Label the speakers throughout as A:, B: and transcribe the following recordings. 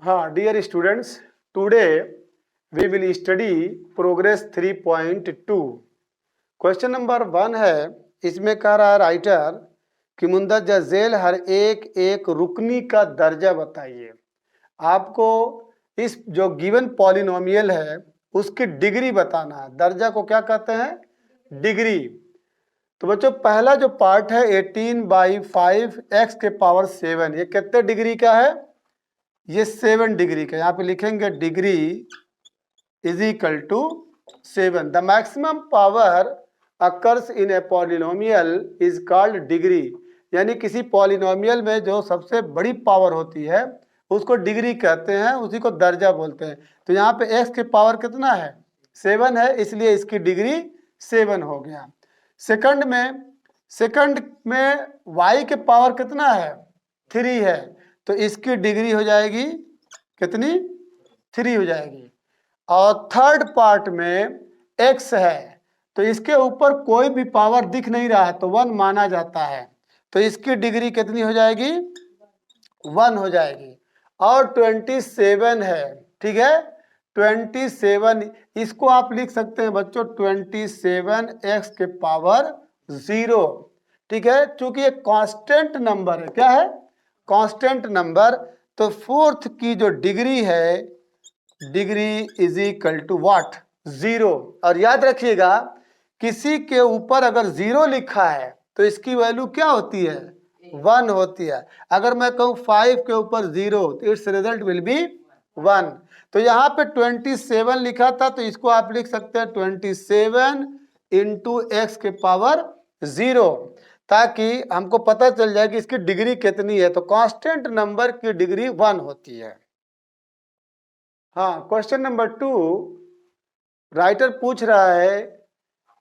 A: हाँ dear students, today we will study progress 3.2। Question number 1 है, इसमें कह रहा है राइटर कि मुंदरजा झेल हर एक एक रुकनी का दर्जा बताइए। आपको इस जो गिवन पॉलिनोमियल है उसकी डिग्री बताना है। दर्जा को क्या कहते हैं? डिग्री। तो बच्चों पहला जो पार्ट है 18/5 x के पावर 7, ये कितने डिग्री का है? ये 7 डिग्री का। यहाँ पे लिखेंगे degree is equal to 7। The maximum power occurs in a polynomial is called degree. यानी किसी पॉलिनोमियल में जो सबसे बड़ी पावर होती है उसको डिग्री कहते हैं, उसी को दर्जा बोलते हैं। तो यहाँ पे x के पावर कितना है? 7 है, इसलिए इसकी डिग्री 7 हो गया। सेकंड में y के पावर कितना है? 3 है, तो इसकी डिग्री हो जाएगी कितनी? 3 हो जाएगी। और थर्ड पार्ट में x है, तो इसके ऊपर कोई भी पावर दिख नहीं रहा है तो 1 माना जाता है, तो इसकी डिग्री कितनी हो जाएगी? 1 हो जाएगी। और 27 है, ठीक है, 27, इसको आप लिख सकते हैं बच्चों 27x के पावर 0, ठीक है, क्योंकि ये कांस्टेंट नंबर है। क्या है? Constant number. तो फोर्थ की जो डिग्री है, degree is equal to what? 0। और याद रखिएगा किसी के ऊपर अगर 0 लिखा है तो इसकी वैल्यू क्या होती है? 1 होती है। अगर मैं कहूँ 5 के ऊपर 0 तो इट्स रिजल्ट विल बी 1। तो यहाँ पे 27 लिखा था, तो इसको आप लिख सकते हैं 27 इंटू एक्स के पावर 0, ताकि हमको पता चल जाए कि इसकी डिग्री कितनी है। तो कांस्टेंट नंबर की डिग्री 1 होती है। हाँ, क्वेश्चन नंबर 2 राइटर पूछ रहा है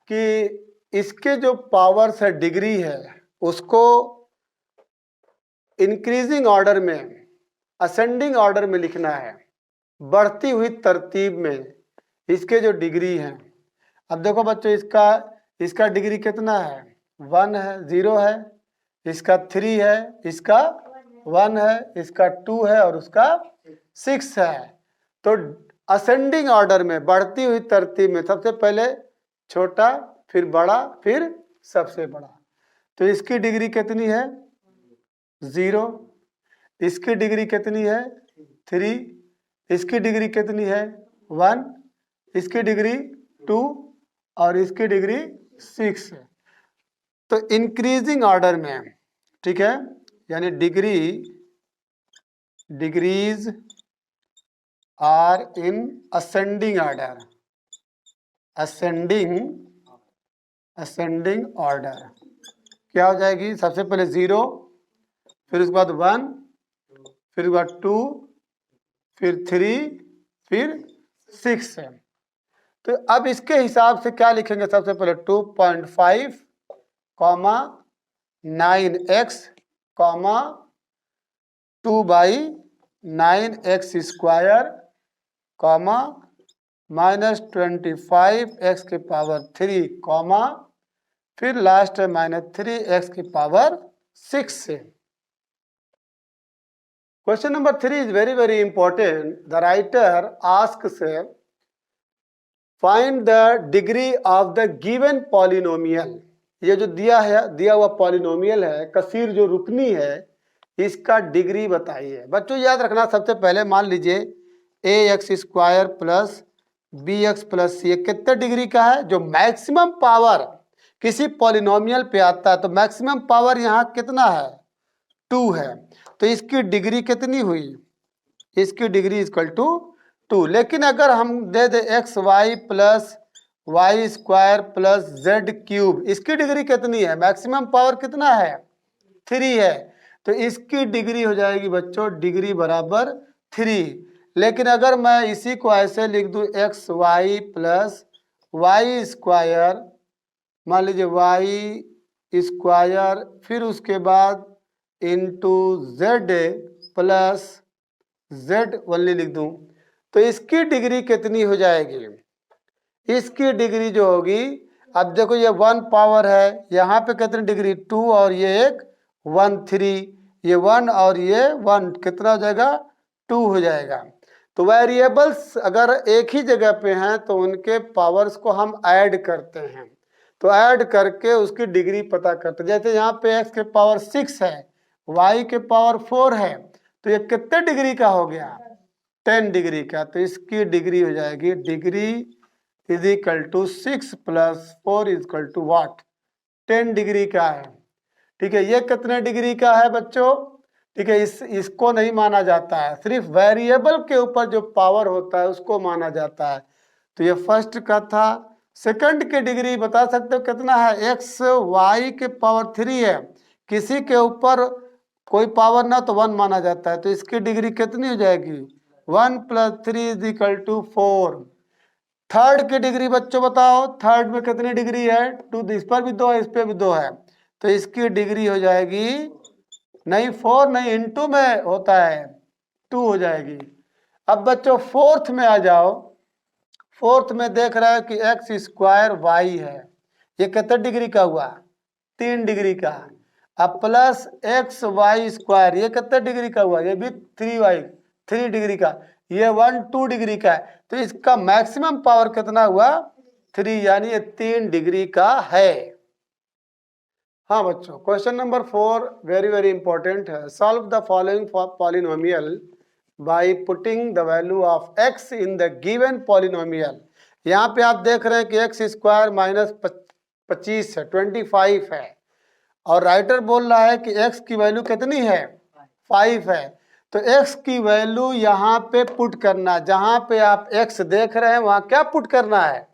A: कि इसके जो पावर्स है, डिग्री है, उसको इंक्रीजिंग ऑर्डर में, असेंडिंग ऑर्डर में लिखना है, बढ़ती हुई तरतीब में इसके जो डिग्री हैं। अब देखो बच्चों, इसका डिग्री कितना है? 1 है, 0 है, इसका 3 है, इसका 1 है, इसका 2 है और उसका 6 है। तो असेंडिंग ऑर्डर में, बढ़ती हुई तरतीब में, सबसे पहले छोटा, फिर बड़ा, फिर सबसे बड़ा। तो इसकी डिग्री कितनी है? 0। इसकी डिग्री कितनी है? 3। इसकी डिग्री कितनी है? 1। इसकी डिग्री 2 और इसकी डिग्री 6 है। तो इंक्रीजिंग ऑर्डर में, ठीक है, यानी degrees are in ascending order, ascending order क्या हो जाएगी? सबसे पहले 0, फिर उसके बाद 1, फिर उसके बाद 2, फिर 3, फिर 6 है। तो अब इसके हिसाब से क्या लिखेंगे? सबसे पहले 2.5 comma 9x comma 2/9x square comma -25x के पावर 3 कॉमा फिर लास्ट है -3x के पावर 6 से। Question number 3 is very very important. The writer asks find the degree of the given polynomial. ये जो दिया हुआ पॉलिनोमियल है, कसीर जो रुकनी है, इसका डिग्री बताइए। बच्चों याद रखना, सबसे पहले मान लीजिए ax² plus bx plus c कितने डिग्री का है? जो मैक्सिमम पावर किसी पॉलिनोमियल पे आता है, तो मैक्सिमम पावर यहाँ कितना है? 2 है। तो इसकी डिग्री कितनी हुई? इसकी डिग्री इक्वल टू 2। लेकिन अगर हम दे दे xy plus y² plus z³, इसकी डिग्री कितनी है? मैक्सिमम पावर कितना है? 3 है, तो इसकी डिग्री हो जाएगी बच्चों डिग्री बराबर 3। लेकिन अगर मैं इसी को ऐसे लिख दूं xy प्लस y², मान लीजिए y², फिर उसके बाद इंटू z प्लस z वाली लिख दूं, तो इसकी डिग्री कितनी हो जाएगी? इसकी डिग्री जो होगी, अब देखो ये 1 पावर है, यहाँ पे कितनी डिग्री? 2 और ये एक 1 3, ये 1 और ये 1 कितना हो जाएगा? 2 हो जाएगा। तो वेरिएबल्स अगर एक ही जगह पे हैं तो उनके पावर्स को हम ऐड करते हैं, तो ऐड करके उसकी डिग्री पता करते हैं। जैसे यहाँ पे x के पावर 6 है, y के पावर 4 है, तो ये कितने डिग्री का हो गया? 10 डिग्री का। तो इसकी डिग्री हो जाएगी degree is equal to 6 plus 4 is equal to what? 10 degree का है। ठीक है, ये कितने डिग्री का है बच्चों? ठीक है, इसको नहीं माना जाता है, सिर्फ वेरिएबल के ऊपर जो पावर होता है उसको माना जाता है। तो ये फर्स्ट का था। सेकंड की डिग्री बता सकते हो कितना है? एक्स वाई के पावर 3 है, किसी के ऊपर कोई पावर ना तो 1 माना जाता है, तो इसकी डिग्री कितनी हो जाएगी? 1 plus 3 is equal to 4। Third की डिग्री बच्चों बताओ, थर्ड में कितनी डिग्री है? 2। इस पर भी 2 है, इस पर भी 2 है, तो इसकी डिग्री हो जाएगी नहीं 4 नहीं, इनटू में होता है 2 हो जाएगी। अब बच्चों फोर्थ में आ जाओ। फोर्थ में देख रहा है कि एक्स स्क्वायर वाई है, ये कितने डिग्री का हुआ? 3 डिग्री का। अब प्लस एक्स वाई स्क्वायर, ये कितने डिग्री का हुआ? ये भी 3 डिग्री का। ये 2 डिग्री का है, तो इसका मैक्सिमम पावर कितना हुआ? 3, यानी ये 3 डिग्री का है। हाँ बच्चों, question number 4 very very important है। Solve the following polynomial by putting the value of x in the given polynomial. यहाँ पे आप देख रहे हैं कि एक्स स्क्वायर माइनस 25 है, 25 है, और राइटर बोल रहा है कि x की वैल्यू कितनी है? 5 है। तो x की वैल्यू यहाँ पे पुट करना, जहाँ पे आप x देख रहे हैं वहाँ क्या पुट करना है?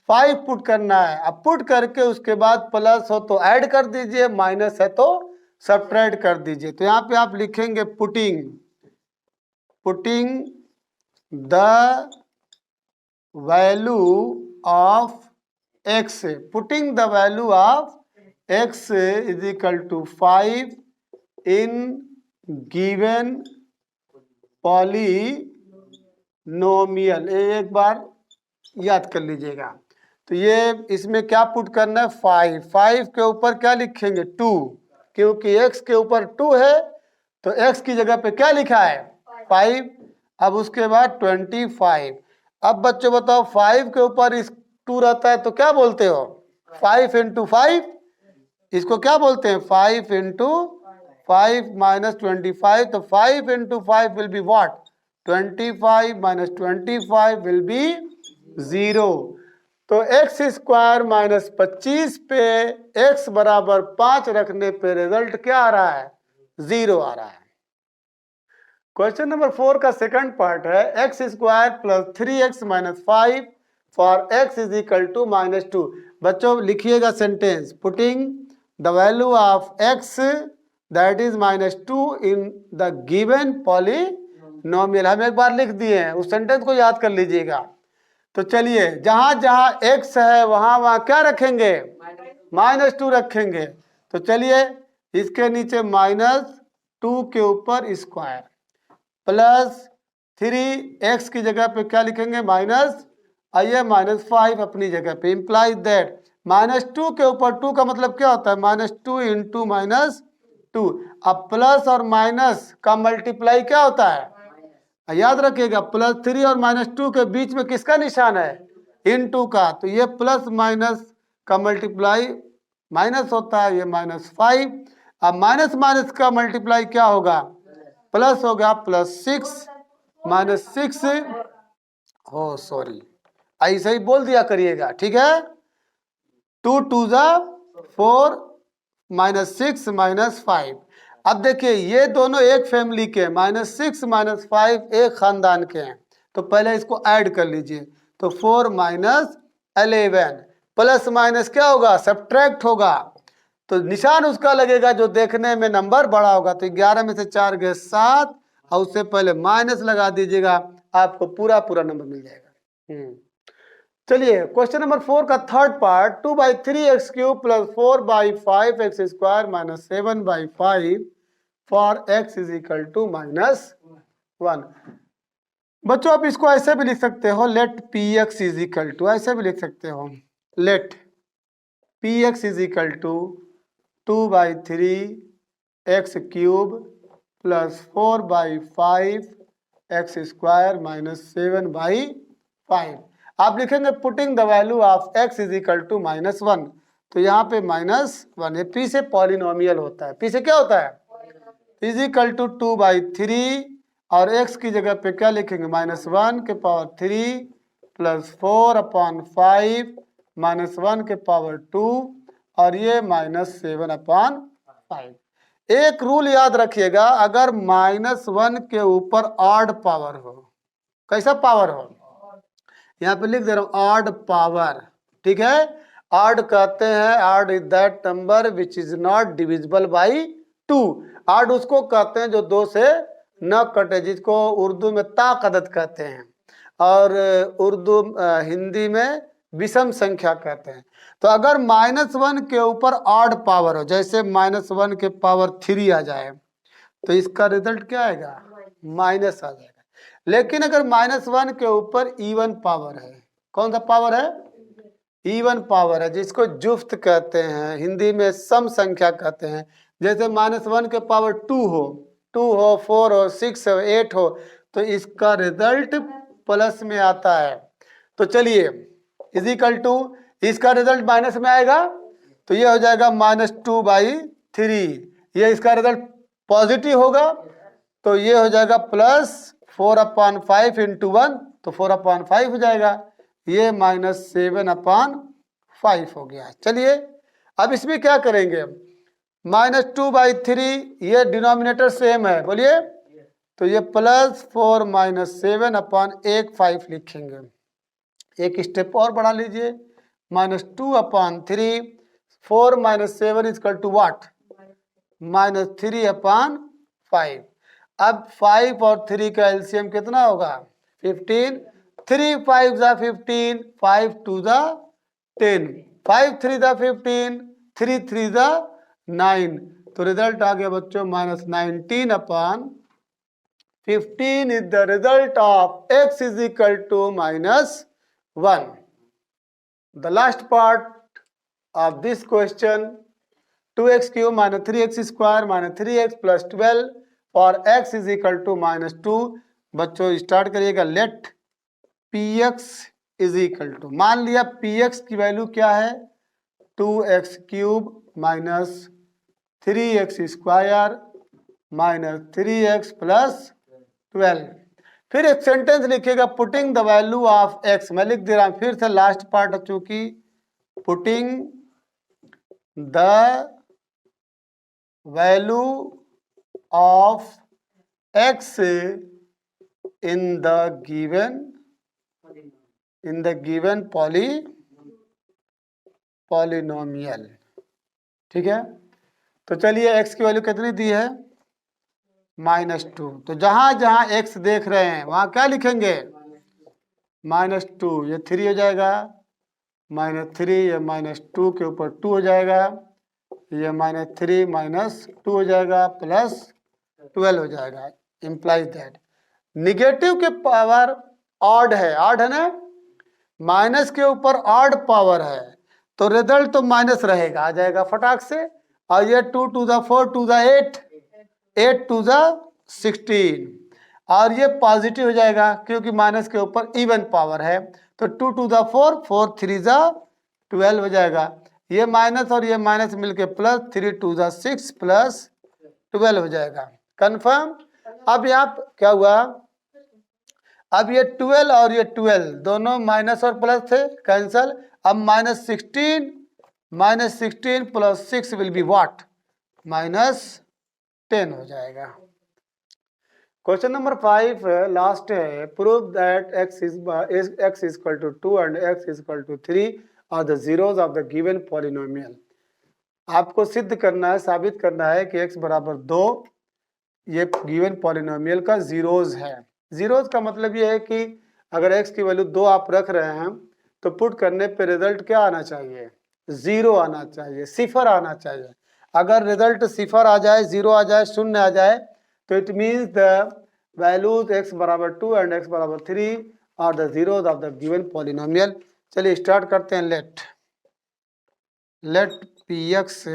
A: 5 पुट करना है। अब पुट करके उसके बाद प्लस हो तो ऐड कर दीजिए, माइनस है तो सब्ट्रैक्ट कर दीजिए। तो यहाँ पे आप लिखेंगे putting the value of x, putting the value of x is equal to 5 in given polynomial. एक बार याद कर लीजिएगा। तो ये इसमें क्या पुट करना है? 5 के ऊपर क्या लिखेंगे? 2, क्योंकि x के ऊपर 2 है तो x की जगह पे क्या लिखा है? 5। अब उसके बाद 25। अब बच्चों बताओ 5 के ऊपर इस 2 रहता है तो क्या बोलते हो? 5 इंटू 5, इसको क्या बोलते हैं? 5 इंटू 5 माइनस 25। तो 5 into 5 will be what? 25 minus 25 will be 0। तो एक्स स्क्वायर माइनस 25 पे x बराबर 5 रखने पे रिजल्ट क्या आ रहा है? 0 आ रहा है। क्वेश्चन नंबर 4 का सेकंड पार्ट है x square plus 3x minus 5 for x is equal to minus 2। बच्चों लिखिएगा sentence, putting the value of x that is minus 2 in the given polynomial. हम एक बार लिख दिए हैं, उस सेंटेंस को याद कर लीजिएगा। तो चलिए जहां जहां x है वहां वहां क्या रखेंगे? माइनस 2 रखेंगे। तो चलिए इसके नीचे माइनस 2 के ऊपर स्क्वायर प्लस 3x की जगह पे क्या लिखेंगे? माइनस, आइए माइनस 5 अपनी जगह पे। इंप्लाइज दैट माइनस 2 के ऊपर 2 का मतलब क्या होता है? Minus 2 into minus 2। अब प्लस और माइनस का मल्टीप्लाई क्या होता है? याद रखिएगा, प्लस 3 और माइनस 2 के बीच में किसका निशान है? इनटू का। तो ये प्लस माइनस का मल्टीप्लाई माइनस होता है, ये माइनस 5। अब माइनस माइनस का मल्टीप्लाई क्या होगा? प्लस होगा, प्लस 6 माइनस 6 हो सॉरी, ऐसे ही बोल दिया करिएगा, ठीक है। 2 2 जा 4 माइनस 6 माइनस 5। अब देखिए ये दोनों एक फैमिली के, माइनस 6 माइनस 5 एक खानदान के हैं, तो पहले इसको ऐड कर लीजिए। तो 4 माइनस 11 प्लस माइनस क्या होगा? सब्ट्रैक्ट होगा। तो निशान उसका लगेगा जो देखने में नंबर बड़ा होगा। तो 11 में से 4 गए 7, और उससे पहले माइनस लगा दीजिएगा, आपको पूरा पूरा नंबर मिल जाएगा। चलिए क्वेश्चन नंबर 4 का third part, 2/3x³ plus 4/5x square minus 7/5 for x is equal to -1। बच्चों आप इसको ऐसे भी लिख सकते हो, let px is equal to, ऐसे भी लिख सकते हो, let px is equal to 2/3x³ plus 4/5 x square minus 7/5। आप लिखेंगे putting the value of x is equal to -1, तो यहाँ पे -1 है। पी से पॉलिनोमियल होता है, पी से क्या होता है, इज इक्वल टू 2/3, और x की जगह पे क्या लिखेंगे, -1 के पावर 3 प्लस 4/5 -1 के पावर 2, और ये -7/5। एक रूल याद रखिएगा, अगर -1 के ऊपर ऑड पावर हो, कैसा पावर हो, यहाँ पे लिख दे रहा हूं ऑड पावर, ठीक है। ऑड कहते हैं, odd is that number which is not divisible by 2। Odd उसको कहते हैं जो 2 से न कटे, जिसको उर्दू में ताकदत कहते हैं, और उर्दू हिंदी में विषम संख्या कहते हैं। तो अगर -1 के ऊपर ऑड पावर हो, जैसे -1 के पावर 3 आ जाए, तो इसका रिजल्ट क्या आएगा, माइनस आ जाएगा। लेकिन अगर -1 के ऊपर इवन पावर है, कौन सा पावर है, इवन पावर है, जिसको जुफ्त कहते हैं, हिंदी में सम संख्या कहते हैं। जैसे -1 के पावर 2 हो, 4 हो, 6 हो, 8 हो, तो इसका रिजल्ट प्लस में आता है। तो चलिए इजिकल टू, इसका रिजल्ट माइनस में आएगा, तो ये हो जाएगा -2/3। ये इसका रिजल्ट पॉजिटिव होगा, तो ये हो जाएगा +4/5 इंटू 1, तो 4/5 हो जाएगा। ये -7/5 हो गया। चलिए अब इसमें क्या करेंगे, -2/3, ये डिनोमिनेटर सेम है, बोलिए, तो ये +4 -7/5 लिखेंगे। एक स्टेप और बढ़ा लीजिए, -2/3, 4 - 7 इक्वल टू व्हाट, -3/5। अब 5 और 3 का एलसीएम कितना होगा, 15, 3 5 ज़ा 15, 5 2 ज़ा 10, 5 3 ज़ा 15, 3 3 ज़ा 9, तो रिजल्ट आ गया बच्चों -19/15 is the result of x is equal to -1। The last part of this question, 2x³ - 3x² - 3x + 12 और x इज इक्वल टू -2। बच्चों स्टार्ट करिएगा, let px is equal to, मान लिया px की वैल्यू क्या है, 2x³ - 3x² - 3x + 12। फिर एक सेंटेंस लिखिएगा, putting the value of x, मैं लिख दे रहा हूं फिर से लास्ट पार्ट, चूंकि putting the value of x in the given polynomial, ठीक है। तो चलिए x की वैल्यू कितनी दी है, -2, तो जहां जहां x देख रहे हैं वहां क्या लिखेंगे, -2, ये 3 हो जाएगा, -3, ये -2 के ऊपर 2 हो जाएगा, ये -3 -2 हो जाएगा, +12 हो जाएगा। इंप्लाइज दैट निगेटिव के पावर ऑड है ना, माइनस के ऊपर ऑड पावर है, तो रिजल्ट तो माइनस रहेगा, आ जाएगा फटाक से। और ये 2 2 ज़ा 4, 2 ज़ा 8, 8 2 ज़ा 16, और ये पॉजिटिव हो जाएगा क्योंकि माइनस के ऊपर इवन पावर है, तो 2 2 ज़ा 4, 4 3 ज़ा 12 हो जाएगा। ये माइनस और ये माइनस मिलके +3 2 ज़ा 6 +12 हो जाएगा। कंफर्म। अब यहाँ क्या हुआ, अब ये 12 और ये 12 दोनों माइनस और प्लस थे, कैंसल। अब -16 + 6 विल बी व्हाट, -10 हो जाएगा। क्वेश्चन नंबर 5 लास्ट है, prove that x is equal to 2 and x is equal to 3 are the zeros of the given polynomial. आपको सिद्ध करना है, साबित करना है कि x बराबर 2 ये गिवन पॉलिनोमियल का जीरोज है। जीरोज का मतलब ये है कि अगर x की वैल्यू 2 आप रख रहे हैं, तो पुट करने पे रिजल्ट क्या आना चाहिए, 0 आना चाहिए, सिफर आना चाहिए। अगर रिजल्ट सिफर आ जाए, 0 आ जाए, 0 आ जाए, तो it means the values x बराबर 2 एंड x बराबर 3 are the zeros of the given polynomial. चलिए स्टार्ट करते हैं, let px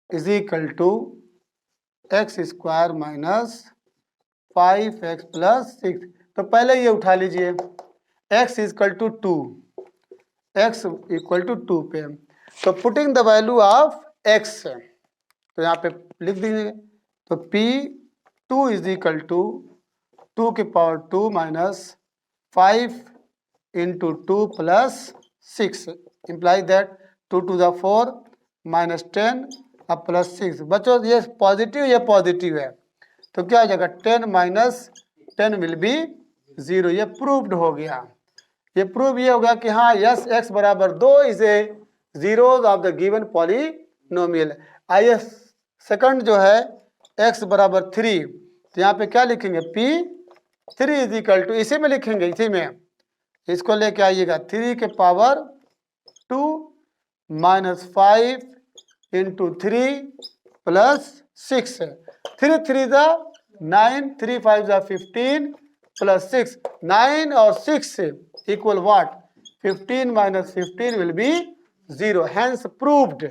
A: is equal to x² - 5x plus 6। तो पहले ये उठा लीजिए, x equal to 2, x equal to 2 पे, तो putting the value of x, तो यहाँ पे लिख दीजिए, तो P2 इज इक्वल टू 2 की power 2 minus 5 into 2 plus 6, imply that 2 to the 4 minus 10 अब प्लस 6। बच्चों ये पॉजिटिव है, तो क्या हो जाएगा 10 माइनस 10 विल बी 0। ये प्रूव्ड हो गया, ये प्रूव ये हो गया कि हाँ यस x बराबर 2 is a zeros of the given polynomial. आइए सेकंड जो है x बराबर 3, तो यहाँ पे क्या लिखेंगे P3 इज इक्वल टू, इसी में लिखेंगे, इसी में इसको लेके आइएगा 3 के पावर 2 माइनस 5 इंटू 3 प्लस 6, 3 3 ज़ा 9, 3 5 ज़ा 15 प्लस 6, 9 और 6 equal what, 15 minus 15 will be 0, hence proved.